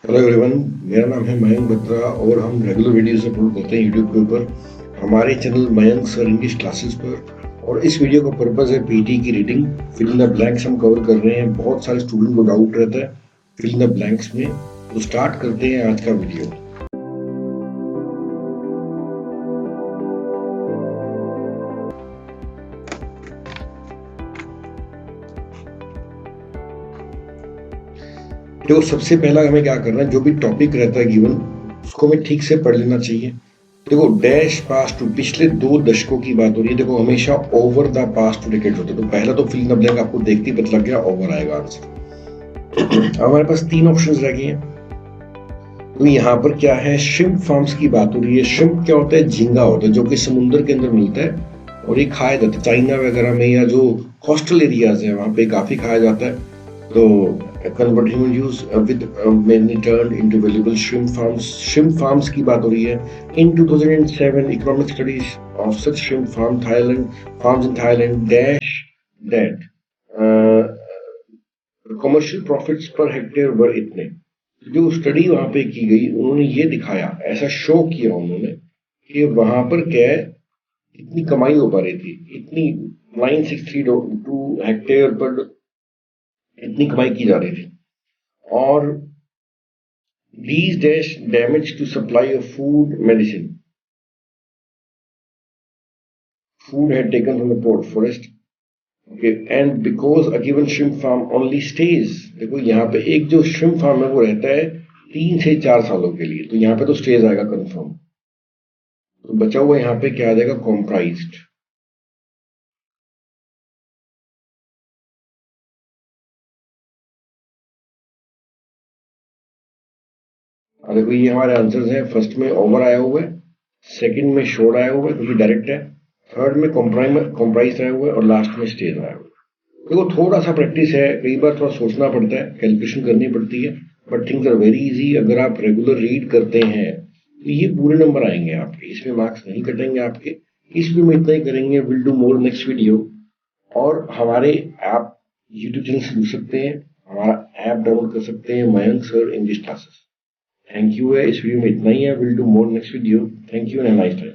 Hello everyone, मेरा नाम है मयंक बत्रा और हम रेगुलर वीडियोस अपलोड करते हैं यूट्यूब के ऊपर हमारे channel Mayank sir English classes पर। और इस वीडियो का पर्पस है पीटी की reading fill in the blanks हम कवर कर रहे हैं। बहुत सारे स्टूडेंट को डाउट रहता है फिल इन द ब्लैंक्स में, तो स्टार्ट करते हैं आज का वीडियो। देखो, सबसे पहला हमें क्या करना है, जो भी टॉपिक रहता है गिवन उसको हमें ठीक से पढ़ लेना चाहिए। देखो, डैश पास टू पिछले 2 दशकों की बात हो रही है। देखो, हमेशा over the past two decade होता है, तो पहला तो फिल इन द ब्लैंक आपको देखते ही पता लग गया, ओवर आएगा आंसर। हमारे पास 3 ऑप्शंस रह गए हैं। तो यहाँ पर क्या है, श्रिम्प फार्म्स की बात हो रही है। श्रिम्प क्या होता है? झींगा होता है जो कि समुद्र के अंदर मिलता है और ये खाया जाता है चाइना वगैरह में, या जो कोस्टल एरियाज है वहां पे काफी खाया जाता है। तो convert human use with many turn into valuable shrimp farms. Shrimp farms की बात हो रही है। In 2007 economic studies of such shrimp farm Thailand farms in Thailand dash that commercial profits per hectare were इतने। जो स्टडी वहां पे की गई, उन्होंने ये दिखाया, ऐसा शो किया उन्होंने कि वहां पर क्या है, इतनी कमाई हो पा रही थी, इतनी 9632 हेक्टेयर पर इतनी कमाई की जा रही थी। और these dash damage to supply of food medicine, food had taken from the port forest, okay, and because a given shrimp farm only stays, देखो यहाँ पे एक जो shrimp farm है वो रहता है 3 से 4 सालों के लिए, तो यहाँ पे तो स्टेज आएगा कंफर्म। तो बचा हुआ यहाँ पे क्या आ जाएगा, कॉम्प्राइज्ड। और देखो ये हमारे आंसर्स हैं। फर्स्ट में ओवर आया हुआ है, सेकंड में शोर आया हुआ है क्योंकि डायरेक्ट है, थर्ड में कॉम्प्राइज आया हुआ है और लास्ट में स्टेज आया हुआ है। देखो, थोड़ा सा प्रैक्टिस है, कई बार थोड़ा सोचना पड़ता है, कैलकुलेशन करनी पड़ती है, but things are very easy. अगर आप रेगुलर रीड करते हैं तो ये पूरे नंबर आएंगे आपके, इसमें मार्क्स नहीं कटेंगे आपके। इस वीडियो में इतना ही करेंगे, will do more next video. और हमारे ऐप यूट्यूब चैनल से जुड़ सकते हैं, हमारा ऐप डाउनलोड कर सकते हैं, Mayank sir English classes. Thank you है, इस वीडियो में इतना ही है। Will do more next video. Thank you and nice time.